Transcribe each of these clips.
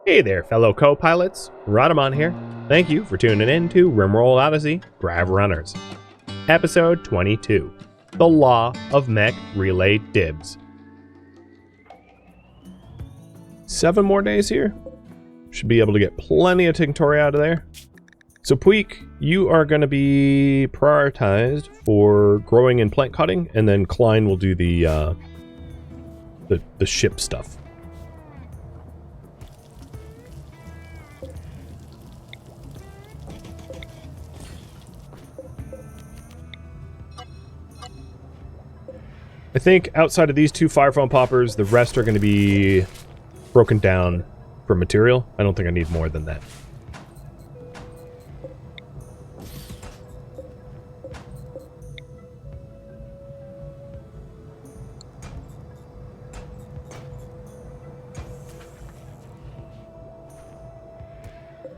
Hey there, fellow co-pilots. Rhadamant here. Thank you for tuning in to RimWorld Odyssey Grav Runners. Episode 22. The Law of Mech Relay Dibs. 7 more days here. Should be able to get plenty of Tinctory out of there. So Puig, you are going to be prioritized for growing and plant cutting, and then Klein will do the ship stuff. I think outside of these 2 fire foam poppers, the rest are going to be broken down for material. I don't think I need more than that.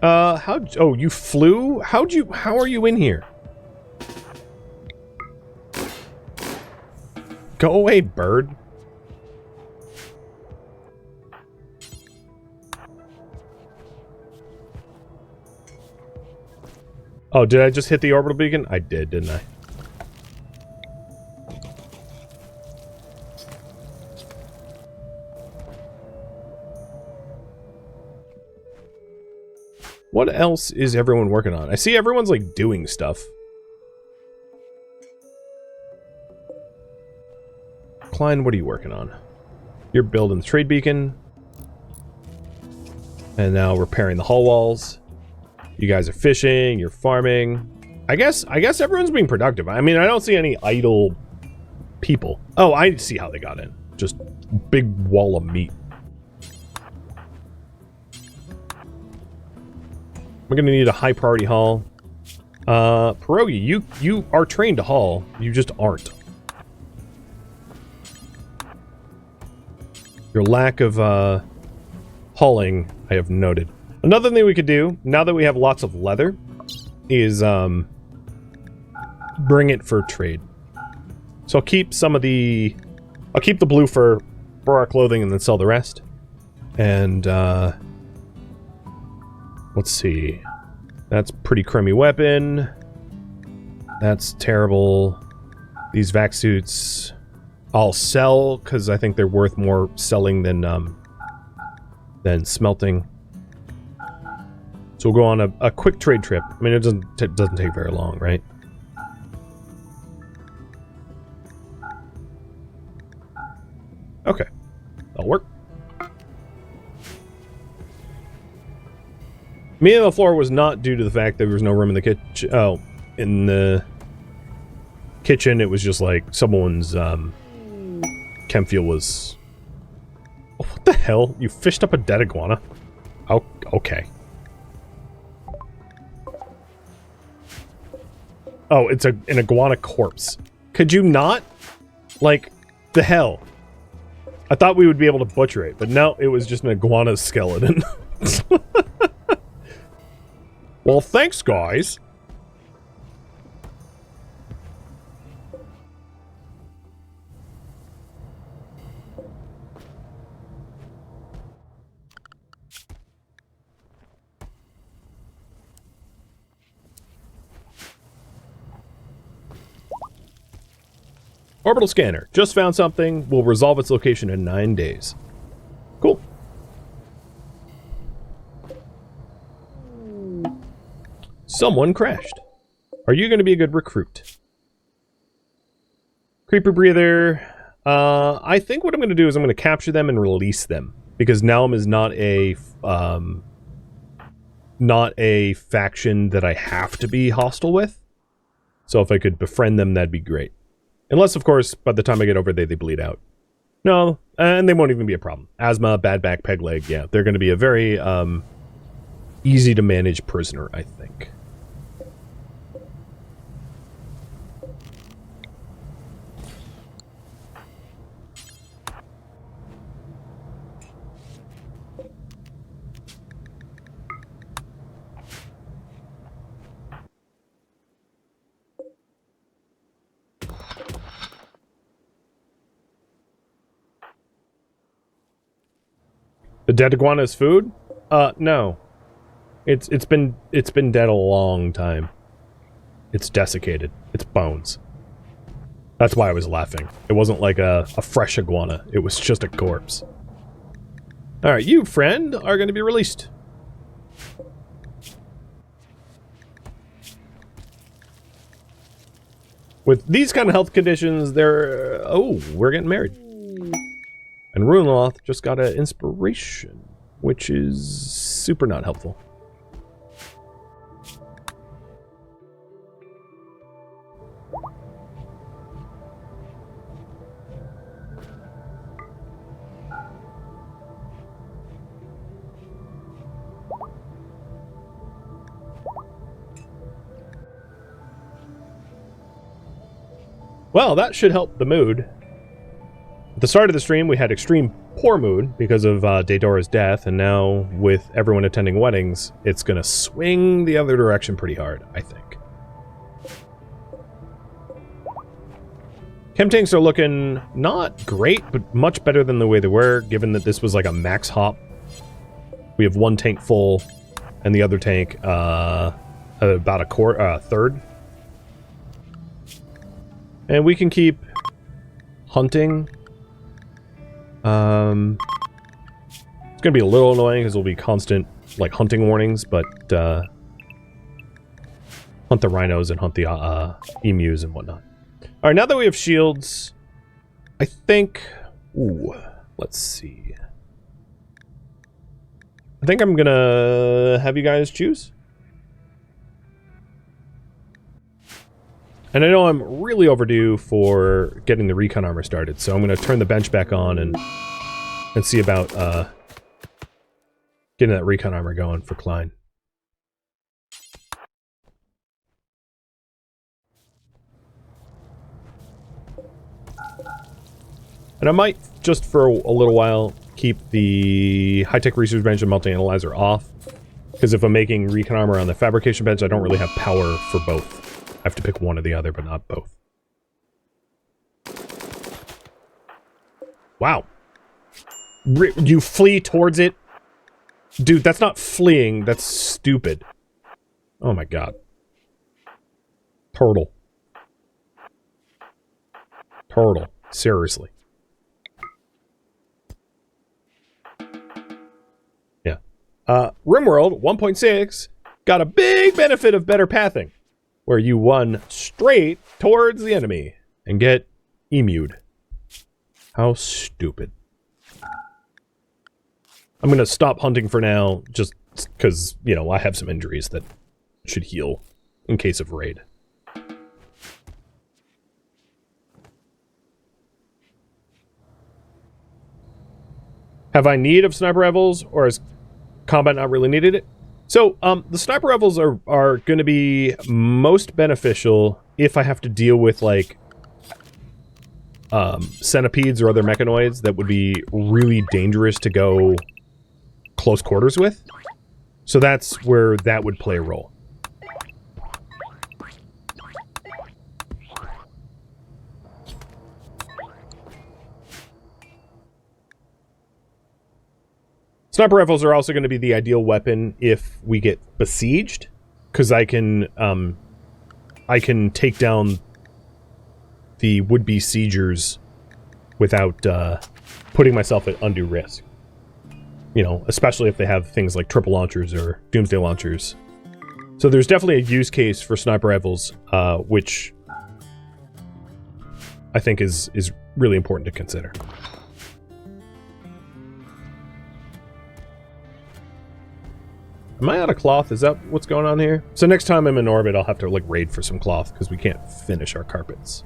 Oh, you flew? How are you in here? Go away, bird. Oh, did I just hit the orbital beacon? I did, didn't I? What else is everyone working on? I see everyone's like doing stuff. Klein, what are you working on? You're building the trade beacon. And now repairing the hull walls. You guys are fishing, you're farming. I guess everyone's being productive. I mean, I don't see any idle people. Oh, I see how they got in. Just big wall of meat. We're gonna need a high priority haul. Pierogi, you are trained to haul. You just aren't. Your lack of hauling, I have noted. Another thing we could do, now that we have lots of leather, is bring it for trade. So I'll keep some of the... I'll keep the blue fur for our clothing and then sell the rest. And, let's see. That's pretty crummy weapon. That's terrible. These vac suits... I'll sell, because I think they're worth more selling than smelting. So we'll go on a quick trade trip. I mean, it doesn't take very long, right? Okay. That'll work. Me on the floor was not due to the fact that there was no room in the kitchen. Oh, in the kitchen, it was just like someone's... chem fuel was... Oh, what the hell? You fished up a dead iguana? Oh, okay. Oh, it's an iguana corpse. Could you not? Like, the hell? I thought we would be able to butcher it, but no, it was just an iguana skeleton. Well, thanks, guys. Orbital scanner. Just found something. Will resolve its location in 9 days. Cool. Someone crashed. Are you going to be a good recruit? Creeper breather. I think what I'm going to do is I'm going to capture them and release them. Because Naum is not a faction that I have to be hostile with. So if I could befriend them, that'd be great. Unless, of course, by the time I get over there, they bleed out. No, and they won't even be a problem. Asthma, bad back, peg leg, yeah. They're going to be a very easy to manage prisoner, I think. The dead iguana is food? No. It's been dead a long time. It's desiccated. It's bones. That's why I was laughing. It wasn't like a fresh iguana. It was just a corpse. Alright, you, friend, are going to be released. With these kind of health conditions, they're... Oh, we're getting married. And Runeloth just got an inspiration, which is super not helpful. Well, that should help the mood. At the start of the stream, we had extreme poor mood because of Daedora's death, and now, with everyone attending weddings, it's gonna swing the other direction pretty hard, I think. Chem tanks are looking not great, but much better than the way they were, given that this was like a max hop. We have one tank full, and the other tank, about a third. And we can keep hunting. It's gonna be a little annoying because there'll be constant, like, hunting warnings, but, hunt the rhinos and hunt the, emus and whatnot. Alright, now that we have shields, I think... Ooh, let's see. I think I'm gonna have you guys choose. And I know I'm really overdue for getting the recon armor started, so I'm going to turn the bench back on and see about getting that recon armor going for Klein. And I might, just for a little while, keep the high-tech research bench and multi-analyzer off, because if I'm making recon armor on the fabrication bench, I don't really have power for both. I have to pick one or the other, but not both. Wow. You flee towards it? Dude, that's not fleeing. That's stupid. Oh my god. Turtle. Turtle. Seriously. Yeah. RimWorld 1.6 got a big benefit of better pathing, where you run straight towards the enemy and get emu'd. How stupid. I'm gonna stop hunting for now, just because, you know, I have some injuries that should heal in case of raid. Have I need of sniper rifles, or has combat not really needed it? So, the sniper rifles are going to be most beneficial if I have to deal with, like, centipedes or other mechanoids that would be really dangerous to go close quarters with. So that's where that would play a role. Sniper rifles are also going to be the ideal weapon if we get besieged, because I can take down the would-be siegers without putting myself at undue risk. You know, especially if they have things like triple launchers or doomsday launchers. So there's definitely a use case for sniper rifles, which I think is really important to consider. Am I out of cloth? Is that what's going on here? So next time I'm in orbit, I'll have to, like, raid for some cloth, because we can't finish our carpets.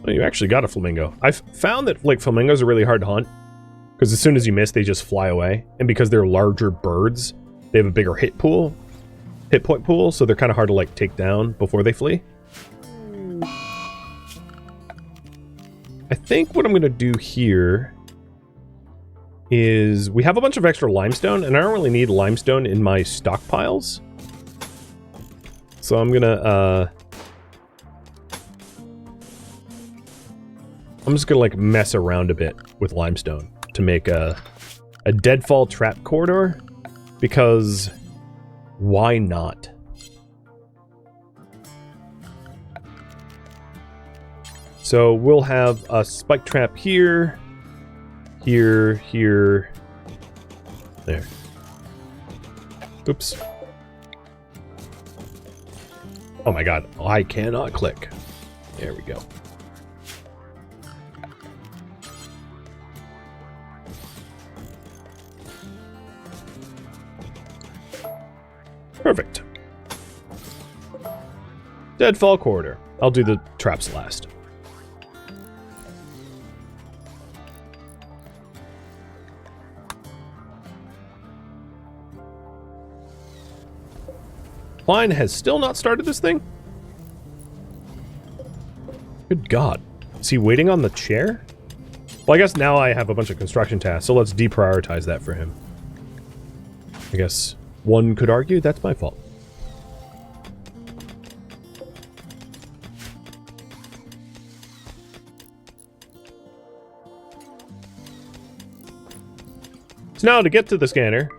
Oh, you actually got a flamingo. I've found that, like, flamingos are really hard to hunt, because as soon as you miss, they just fly away. And because they're larger birds, they have a bigger hit point pool, so they're kind of hard to, like, take down before they flee. I think what I'm gonna do here is we have a bunch of extra limestone, and I don't really need limestone in my stockpiles. So I'm gonna, I'm just gonna, like, mess around a bit with limestone to make a deadfall trap corridor, because why not? So we'll have a spike trap here, here, there. Oops. Oh my god, I cannot click. There we go. Perfect. Deadfall corridor. I'll do the traps last. Klein has still not started this thing? Good god. Is he waiting on the chair? Well, I guess now I have a bunch of construction tasks, so let's deprioritize that for him. I guess one could argue that's my fault. So now to get to the scanner,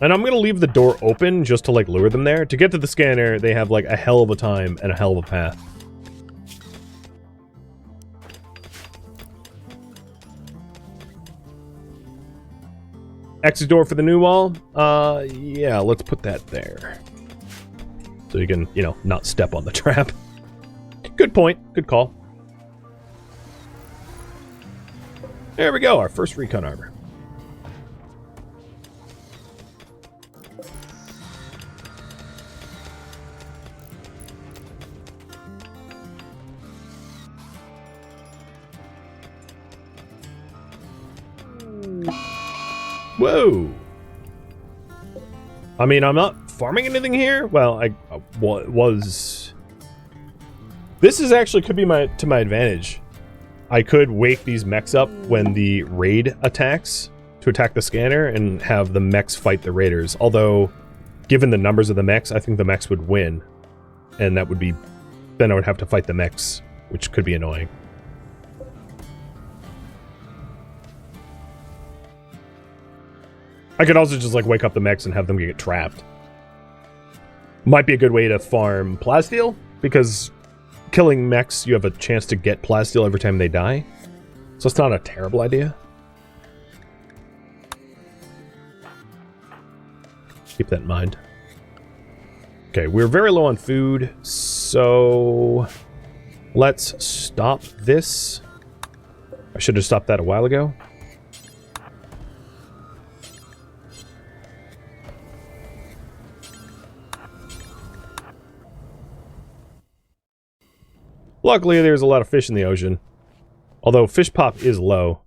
and I'm gonna leave the door open just to, like, lure them there. To get to the scanner, they have, like, a hell of a time and a hell of a path. Exit door for the new wall? Yeah, let's put that there. So you can, you know, not step on the trap. Good point. Good call. There we go, our first recon armor. Whoa! I mean, I'm not farming anything here. Well, I was. This is actually could be to my advantage. I could wake these mechs up when the raid attacks to attack the scanner and have the mechs fight the raiders. Although, given the numbers of the mechs, I think the mechs would win, and that would be. Then I would have to fight the mechs, which could be annoying. I could also just, like, wake up the mechs and have them get trapped. Might be a good way to farm plasteel, because killing mechs, you have a chance to get plasteel every time they die. So it's not a terrible idea. Keep that in mind. Okay, we're very low on food, so let's stop this. I should have stopped that a while ago. Luckily, there's a lot of fish in the ocean. Although fish pop is low.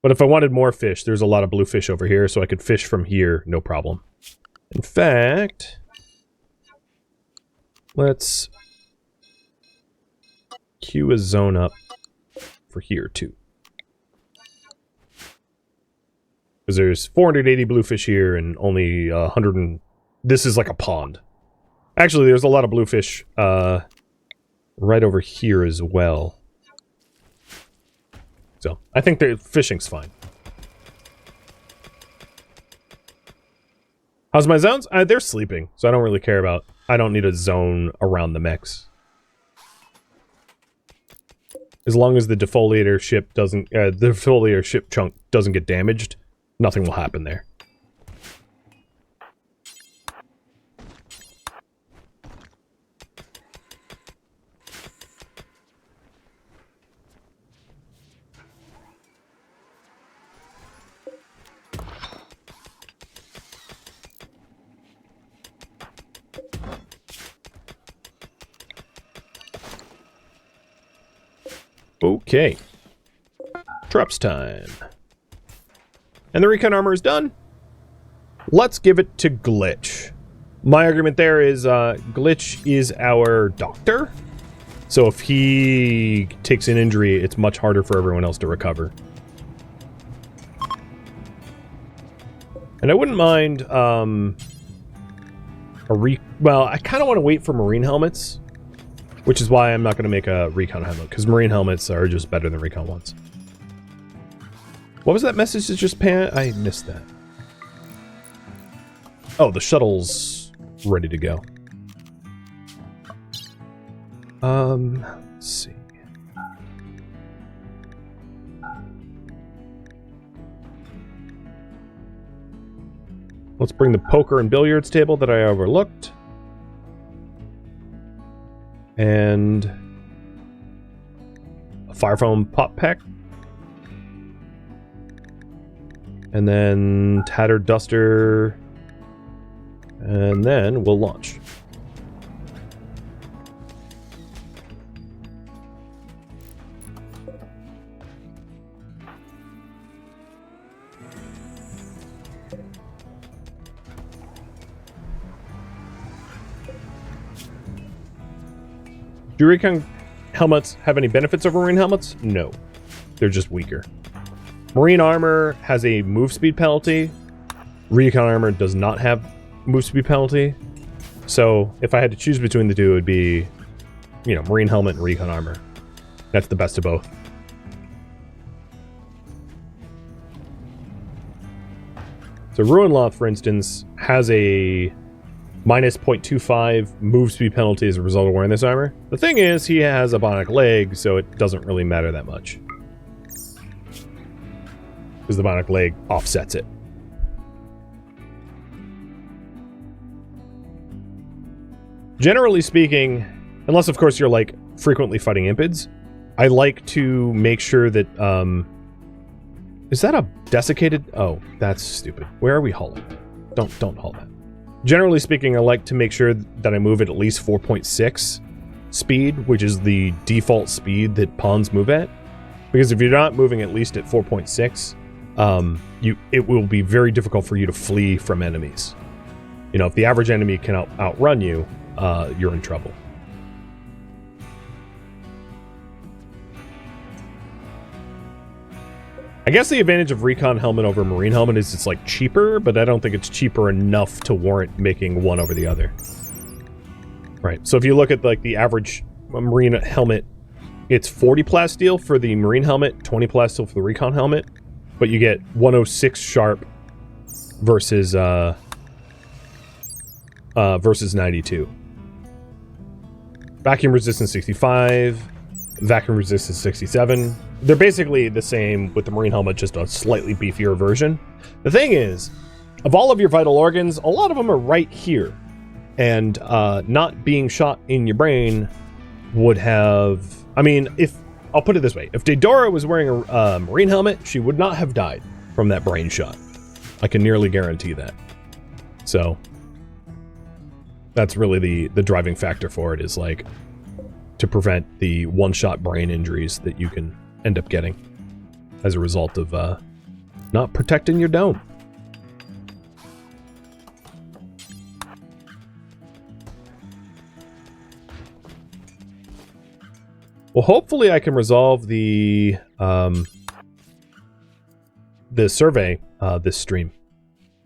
But if I wanted more fish, there's a lot of blue fish over here, so I could fish from here, no problem. In fact, let's queue a zone up for here, too. Because there's 480 bluefish here and only 100 and... This is like a pond. Actually, there's a lot of bluefish right over here as well. So, I think the fishing's fine. How's my zones? They're sleeping, so I don't really care about... I don't need a zone around the mechs. As long as the defoliator ship doesn't... the defoliator ship chunk doesn't get damaged, nothing will happen there. Okay. Traps time. And the recon armor is done. Let's give it to Glitch. My argument there is Glitch is our doctor. So if he takes an injury, it's much harder for everyone else to recover. And I wouldn't mind, well, I kind of want to wait for marine helmets, which is why I'm not going to make a recon helmet, because marine helmets are just better than recon ones. What was that message that just I missed that. Oh, the shuttle's ready to go. Let's see. Let's bring the poker and billiards table that I overlooked. And a fire foam pop pack. And then tattered duster. And then we'll launch. Do recon helmets have any benefits over marine helmets? No. They're just weaker. Marine armor has a move speed penalty. Recon armor does not have move speed penalty. So if I had to choose between the two, it would be, you know, marine helmet and recon armor. That's the best of both. So Ruinloth, for instance, has a minus 0.25 move speed penalty as a result of wearing this armor. The thing is, he has a bionic leg, so it doesn't really matter that much. Because the bionic leg offsets it. Generally speaking, unless of course you're like frequently fighting impids, I like to make sure that, is that a desiccated? Oh, that's stupid. Where are we hauling? Don't haul that. Generally speaking, I like to make sure that I move at least 4.6 speed, which is the default speed that pawns move at. Because if you're not moving at least at 4.6, it will be very difficult for you to flee from enemies. You know, if the average enemy can outrun you, you're in trouble. I guess the advantage of recon helmet over marine helmet is it's like cheaper, but I don't think it's cheaper enough to warrant making one over the other. Right, so if you look at like the average marine helmet, it's 40 plasteel for the marine helmet, 20 plasteel for the recon helmet, but you get 106 sharp versus versus 92. Vacuum resistance 65, vacuum resistance 67. They're basically the same with the marine helmet, just a slightly beefier version. The thing is, of all of your vital organs, a lot of them are right here. And not being shot in your brain would have... I mean, I'll put it this way. If Daedora was wearing a marine helmet, she would not have died from that brain shot. I can nearly guarantee that. So, that's really the driving factor for it, is like to prevent the one-shot brain injuries that you can end up getting as a result of not protecting your dome. Well, hopefully I can resolve the survey this stream.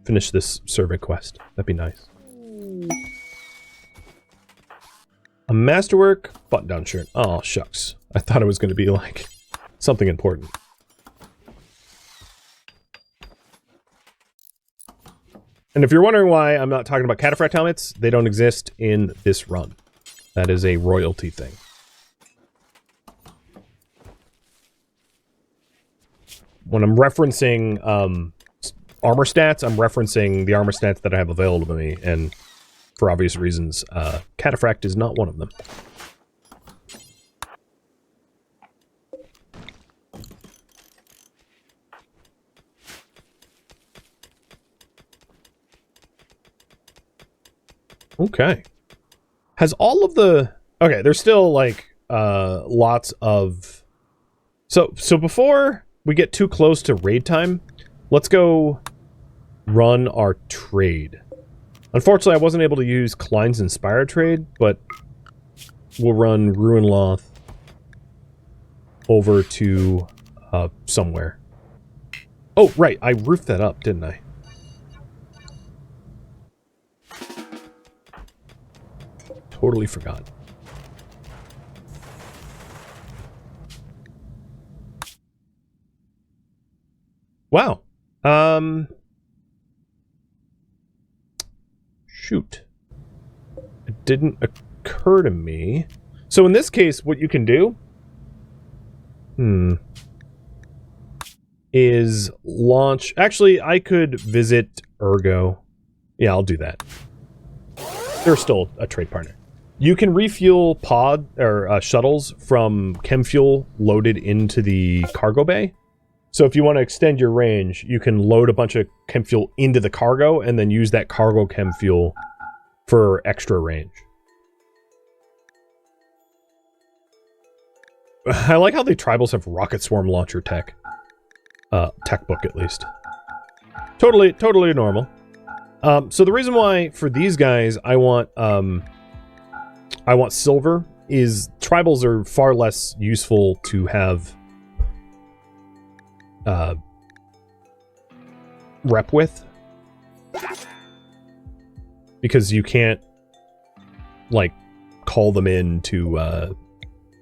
Finish this survey quest. That'd be nice. A masterwork button-down shirt. Oh, shucks. I thought it was going to be like something important. And if you're wondering why I'm not talking about cataphract helmets, they don't exist in this run. That is a royalty thing. When I'm referencing armor stats, I'm referencing the armor stats that I have available to me, and for obvious reasons, cataphract is not one of them. Okay. Has all of the... Okay, there's still, like, lots of... So before we get too close to raid time, let's go run our trade. Unfortunately, I wasn't able to use Klein's Inspire trade, but we'll run Ruinloth over to somewhere. Oh, right, I roofed that up, didn't I? Totally forgot. Wow. Shoot. It didn't occur to me. So in this case, what you can do is launch... Actually, I could visit Ergo. Yeah, I'll do that. They're still a trade partner. You can refuel pod or shuttles from chem fuel loaded into the cargo bay. So if you want to extend your range, you can load a bunch of chem fuel into the cargo and then use that cargo chem fuel for extra range. I like how the tribals have rocket swarm launcher tech. Tech book, at least. Totally normal. So the reason why, for these guys, I want silver is tribals are far less useful to have rep with. Because you can't, like, call them in to,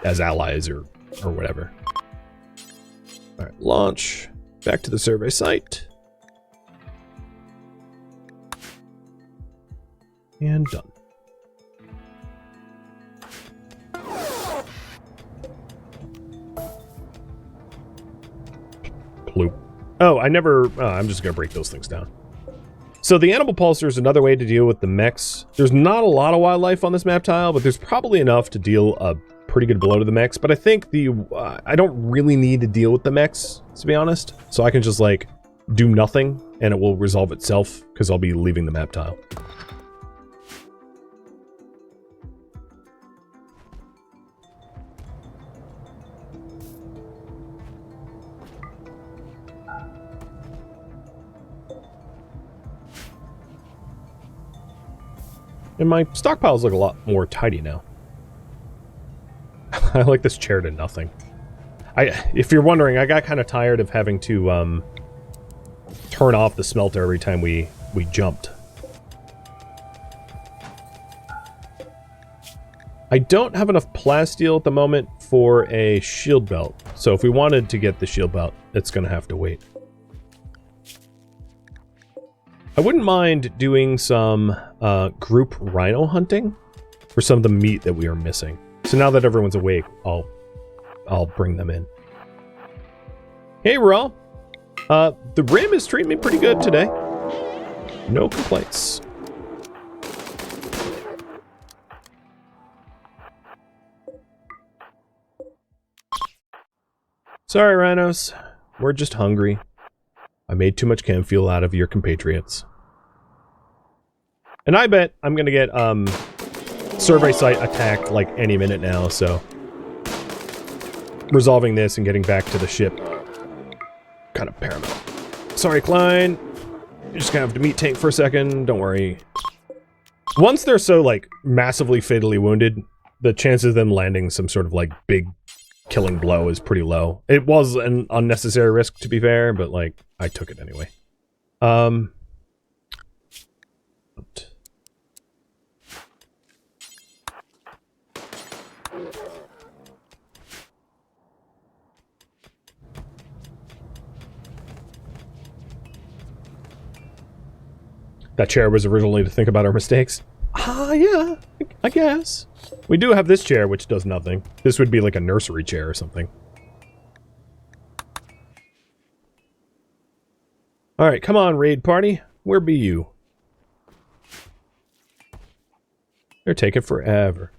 as allies or whatever. Alright, launch. Back to the survey site. And done. Ploop. Oh, I'm just gonna break those things down. So the animal pulsar is another way to deal with the mechs. There's not a lot of wildlife on this map tile, but there's probably enough to deal a pretty good blow to the mechs. But I think I don't really need to deal with the mechs, to be honest. So I can just, like, do nothing, and it will resolve itself, because I'll be leaving the map tile. And my stockpiles look a lot more tidy now. I like this chair to nothing. If you're wondering, I got kind of tired of having to turn off the smelter every time we jumped. I don't have enough plasteel at the moment for a shield belt. So if we wanted to get the shield belt, it's going to have to wait. I wouldn't mind doing some group rhino hunting for some of the meat that we are missing. So now that everyone's awake, I'll bring them in. Hey, Raw. The Rim is treating me pretty good today. No complaints. Sorry, rhinos. We're just hungry. I made too much chem fuel out of your compatriots. And I bet I'm gonna get survey site attacked like any minute now, so resolving this and getting back to the ship kind of paramount. Sorry, Klein. You're just gonna have to meet tank for a second. Don't worry. Once they're so, like, massively fatally wounded, the chances of them landing some sort of, like, big killing blow is pretty low. It was an unnecessary risk, to be fair, but, like, I took it anyway. That chair was originally to think about our mistakes. Yeah, I guess. We do have this chair, which does nothing. This would be like a nursery chair or something. Alright, come on, raid party. Where be you? They're taking forever.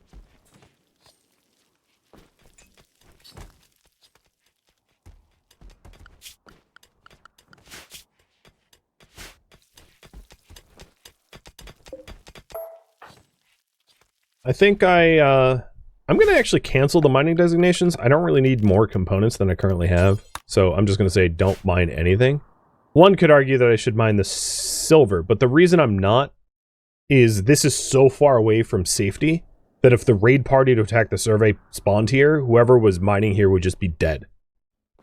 I think I'm going to actually cancel the mining designations. I don't really need more components than I currently have. So I'm just going to say don't mine anything. One could argue that I should mine the silver, but the reason I'm not is this is so far away from safety that if the raid party to attack the survey spawned here, whoever was mining here would just be dead.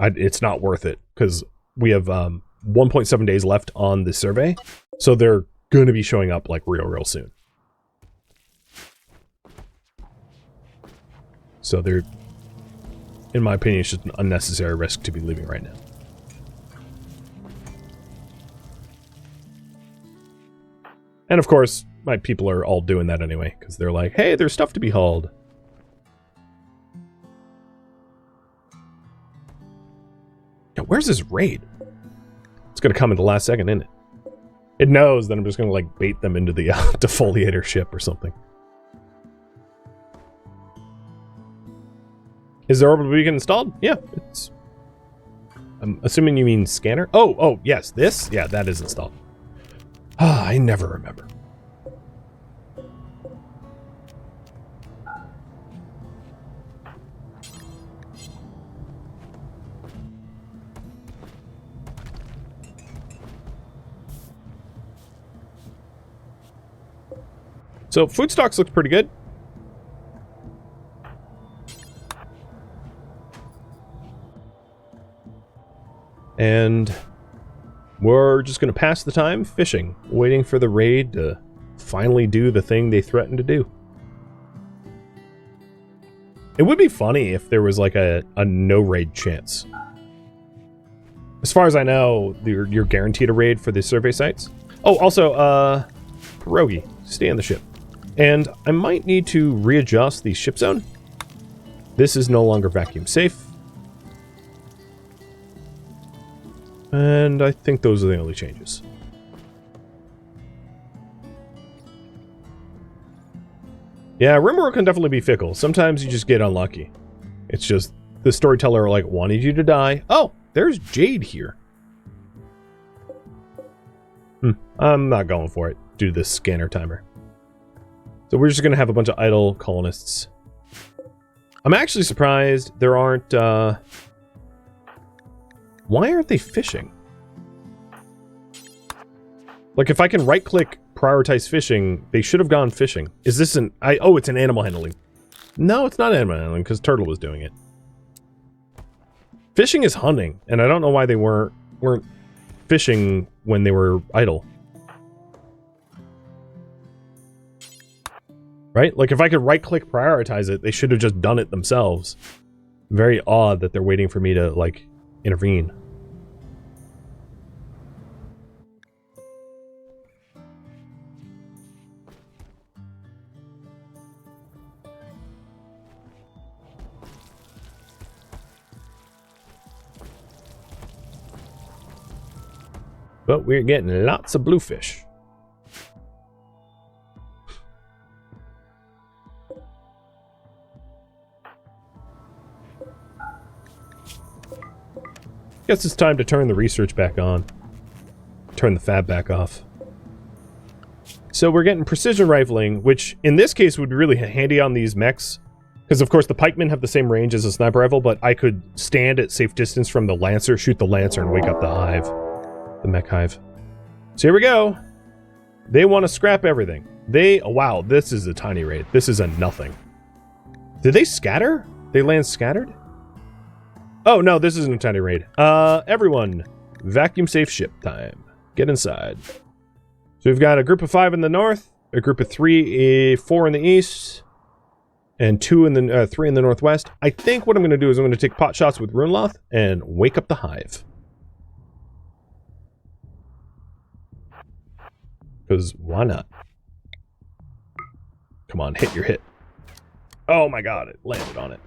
It's not worth it because we have 1.7 days left on the survey. So they're going to be showing up like real soon. So they're, in my opinion, it's just an unnecessary risk to be leaving right now. And of course, my people are all doing that anyway, because they're like, hey, there's stuff to be hauled. Yo, where's this raid? It's going to come in the last second, isn't it? It knows that I'm just going to, like, bait them into the defoliator ship or something. Is the orbital beacon installed? Yeah, it's... I'm assuming you mean scanner? Oh, yes, this? Yeah, that is installed. Ah, I never remember. So, food stocks looks pretty good. And we're just going to pass the time fishing, waiting for the raid to finally do the thing they threatened to do. It would be funny if there was like a no-raid chance. As far as I know, you're guaranteed a raid for the survey sites. Oh, also, Pierogi, stay on the ship. And I might need to readjust the ship zone. This is no longer vacuum safe. And I think those are the only changes. Yeah, RimWorld can definitely be fickle. Sometimes you just get unlucky. It's just the storyteller like wanted you to die. Oh, there's Jade here. I'm not going for it due to this scanner timer. So we're just going to have a bunch of idle colonists. I'm actually surprised there aren't... Why aren't they fishing? Like, if I can right-click prioritize fishing, they should have gone fishing. Is this an... Oh, it's an animal handling. No, it's not animal handling, because Turtle was doing it. Fishing is hunting, and I don't know why they weren't fishing when they were idle. Right? Like, if I could right-click prioritize it, they should have just done it themselves. Very odd that they're waiting for me to, like, intervene. But we're getting lots of bluefish. Guess it's time to turn the research back on. Turn the fab back off. So we're getting precision rifling, which in this case would be really handy on these mechs. Because of course the pikemen have the same range as a sniper rifle, but I could stand at safe distance from the lancer, shoot the lancer, and wake up the hive. The mech hive. So here we go. They want to scrap everything. Oh, wow, this is a tiny raid. This is a nothing. Did they scatter? They land scattered? Oh, no, this isn't a tiny raid. Everyone, vacuum safe ship time. Get inside. So we've got a group of 5 in the north, a group of 4 in the east, and 3 in the northwest. I think what I'm going to do is I'm going to take pot shots with Runloth and wake up the hive. Because why not? Come on, hit your hit. Oh my god, it landed on it.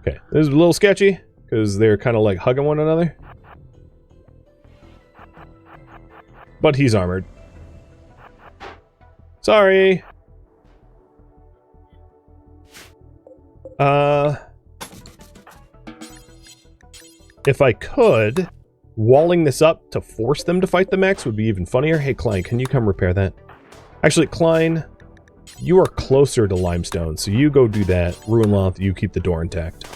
Okay, this is a little sketchy, because they're kind of like hugging one another. But he's armored. Sorry! If I could, walling this up to force them to fight the mechs would be even funnier. Hey, Klein, can you come repair that? Actually, Klein, you are closer to limestone, so you go do that. Runloth, you keep the door intact.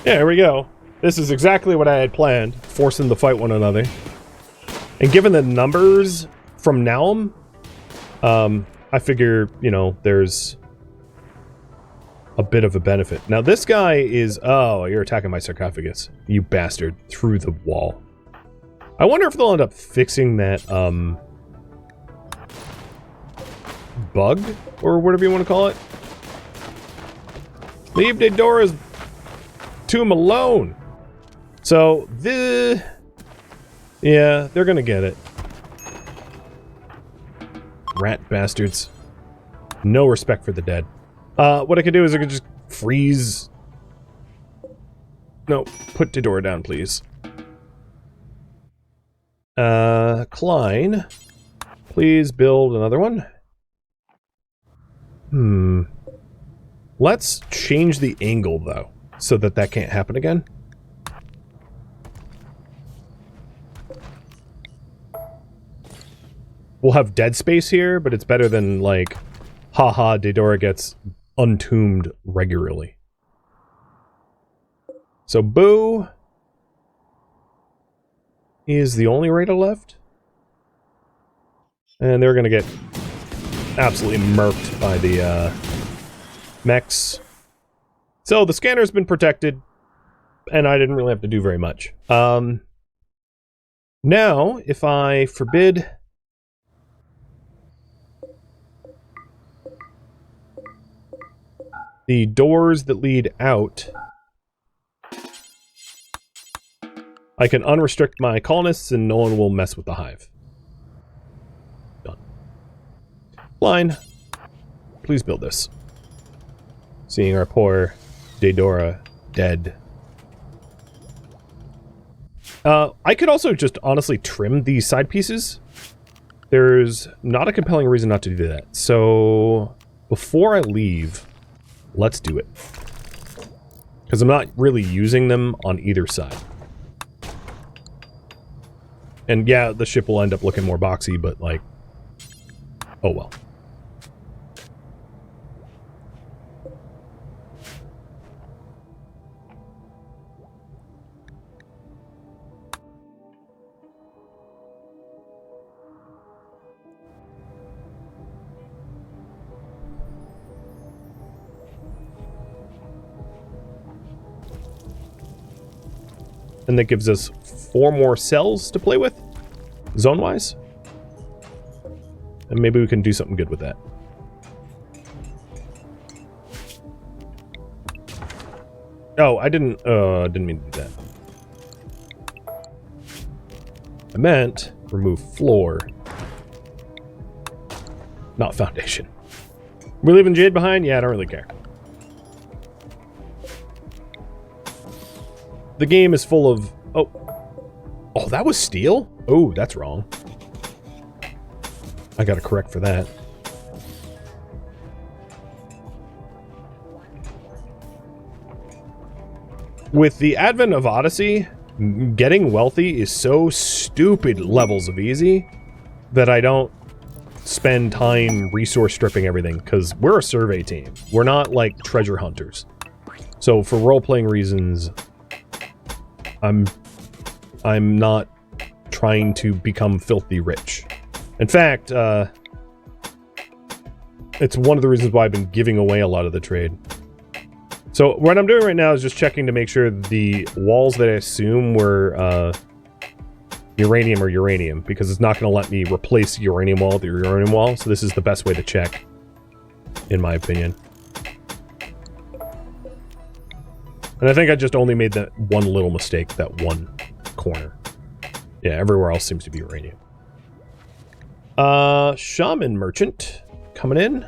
Yeah, here we go. This is exactly what I had planned. Force them to fight one another. And given the numbers from Naum, I figure, you know, there's a bit of a benefit. Now this guy is... Oh, you're attacking my sarcophagus. You bastard. Through the wall. I wonder if they'll end up fixing that, bug? Or whatever you want to call it. Leave Dedora's tomb alone! So, yeah, they're gonna get it. Rat bastards. No respect for the dead. What I could do is I could just freeze... No, put Didora down, please. Klein. Please build another one. Let's change the angle, though, so that that can't happen again. We'll have dead space here, but it's better than, like, haha, Didora gets untombed regularly. So, Boo is the only Raider left. And they're gonna get absolutely murked by the, mechs. So, the scanner's been protected, and I didn't really have to do very much. Now, if I forbid... the doors that lead out, I can unrestrict my colonists and no one will mess with the hive. Done. Line. Please build this. Seeing our poor Didora dead. I could also just honestly trim these side pieces. There's not a compelling reason not to do that. So, before I leave... let's do it. Because I'm not really using them on either side. And yeah, the ship will end up looking more boxy, but like... oh well. And that gives us 4 more cells to play with, zone-wise. And maybe we can do something good with that. Oh, I didn't mean to do that. I meant remove floor, not foundation. We're leaving Jade behind? Yeah, I don't really care. The game is full of... oh, that was steel? Oh, that's wrong. I gotta correct for that. With the advent of Odyssey, getting wealthy is so stupid levels of easy that I don't spend time resource stripping everything, because we're a survey team. We're not like treasure hunters. So for role-playing reasons... I'm not trying to become filthy rich. In fact, it's one of the reasons why I've been giving away a lot of the trade. So what I'm doing right now is just checking to make sure the walls that I assume were uranium are uranium, because it's not going to let me replace uranium wall with the uranium wall, so this is the best way to check, in my opinion. And I think I just only made that one little mistake, that one corner. Yeah, everywhere else seems to be uranium. Shaman Merchant coming in.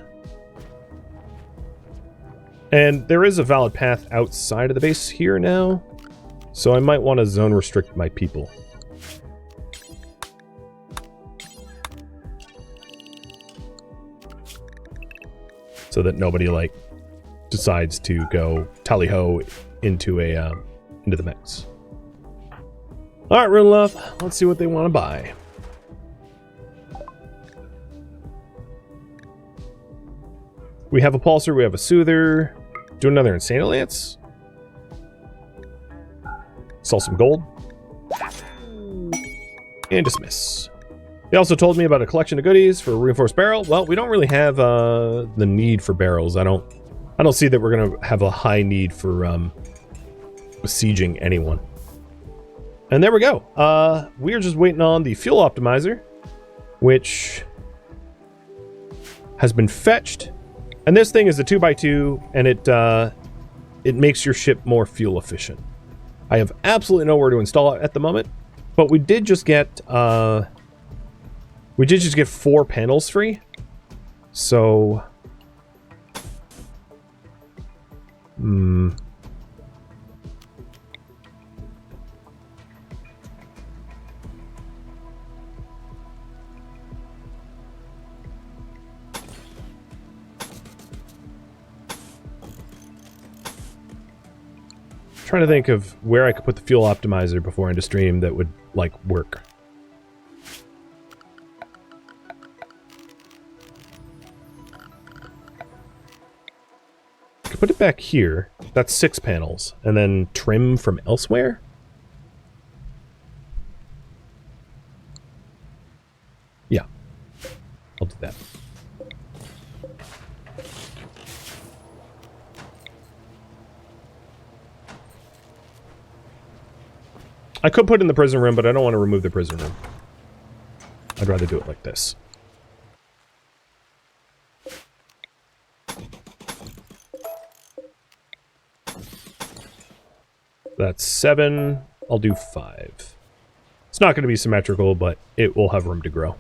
And there is a valid path outside of the base here now, so I might want to zone restrict my people. So that nobody, like, decides to go tally-ho into the mechs. Alright, Rune Love, let's see what they want to buy. We have a pulsar, we have a soother. Do another insane lance. Sell some gold. And dismiss. They also told me about a collection of goodies for a reinforced barrel. Well, we don't really have the need for barrels. I don't see that we're gonna have a high need for besieging anyone. And there we go. We're just waiting on the fuel optimizer, which has been fetched. And this thing is a 2x2, and it makes your ship more fuel efficient. I have absolutely nowhere to install it at the moment, but we did just get 4 panels free. So trying to think of where I could put the fuel optimizer before into stream that would, like, work. I could put it back here. That's 6 panels. And then trim from elsewhere? Yeah. I'll do that. I could put in the prison room, but I don't want to remove the prison room. I'd rather do it like this. That's 7. I'll do 5. It's not going to be symmetrical, but it will have room to grow.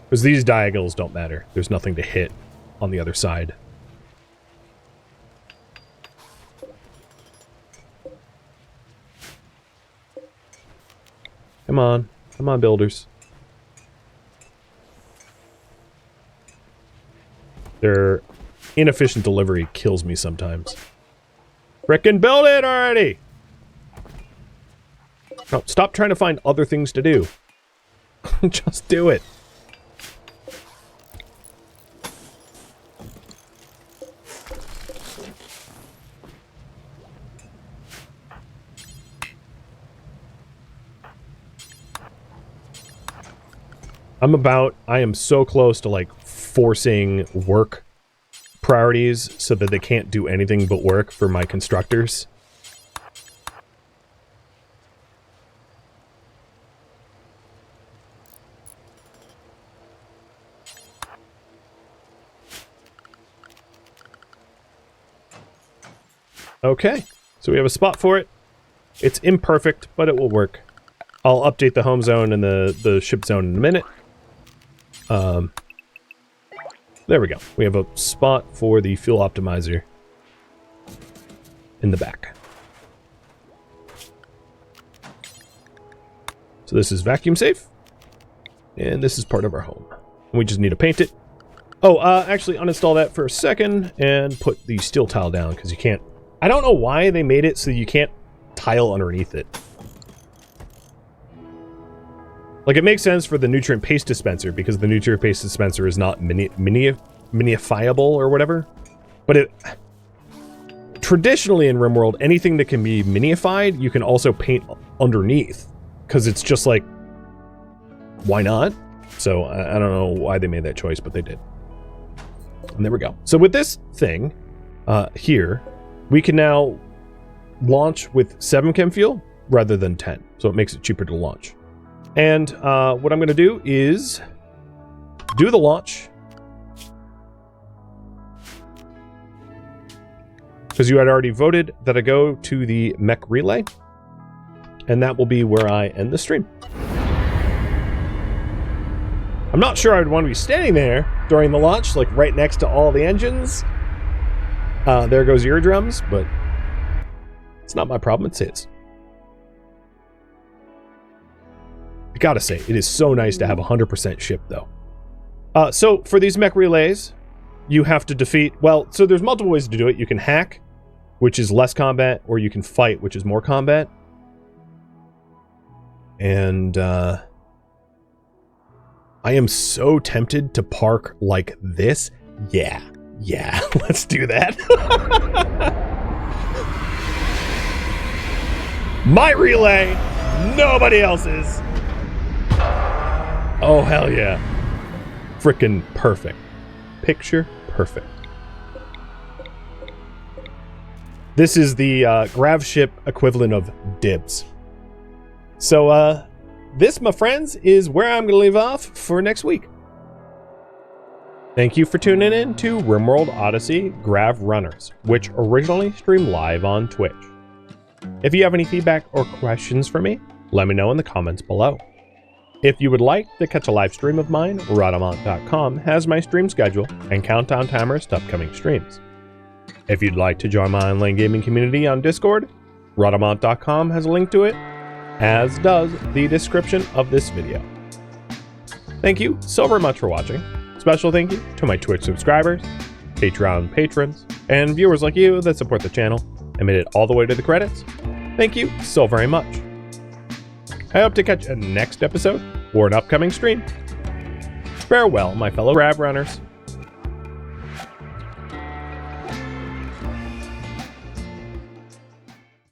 Because these diagonals don't matter. There's nothing to hit on the other side. Come on. Come on, builders. Their inefficient delivery kills me sometimes. Frickin' build it already! No, stop trying to find other things to do. Just do it. I am so close to, like, forcing work priorities so that they can't do anything but work for my constructors. Okay, so we have a spot for it. It's imperfect, but it will work. I'll update the home zone and the ship zone in a minute. There we go. We have a spot for the fuel optimizer in the back. So this is vacuum safe. And this is part of our home. We just need to paint it. Oh, actually uninstall that for a second and put the steel tile down because you can't... I don't know why they made it so you can't tile underneath it. Like, it makes sense for the nutrient paste dispenser, because the nutrient paste dispenser is not minifiable or whatever. But it... Traditionally in RimWorld, anything that can be minified, you can also paint underneath. Because it's just like... Why not? So, I don't know why they made that choice, but they did. And there we go. So with this thing, here, we can now launch with 7 chem fuel rather than 10. So it makes it cheaper to launch. And what I'm going to do is do the launch. Because you had already voted that I go to the Mech relay. And that will be where I end the stream. I'm not sure I would want to be standing there during the launch, like right next to all the engines. There goes eardrums, but it's not my problem, it's his. I gotta say, it is so nice to have 100% ship, though. So, for these mech relays, you have to defeat... Well, so there's multiple ways to do it. You can hack, which is less combat, or you can fight, which is more combat. And, I am so tempted to park like this. Yeah, let's do that. My relay, nobody else's. Oh, hell yeah. Frickin' perfect. Picture perfect. This is the Grav Ship equivalent of Dibs. So, this, my friends, is where I'm going to leave off for next week. Thank you for tuning in to RimWorld Odyssey Grav Runners, which originally streamed live on Twitch. If you have any feedback or questions for me, let me know in the comments below. If you would like to catch a live stream of mine, Rhadamant.com has my stream schedule and countdown timers to upcoming streams. If you'd like to join my online gaming community on Discord, Rhadamant.com has a link to it, as does the description of this video. Thank you so very much for watching. Special thank you to my Twitch subscribers, Patreon patrons, and viewers like you that support the channel and made it all the way to the credits. Thank you so very much. I hope to catch a next episode or an upcoming stream. Farewell, my fellow Grav Runners.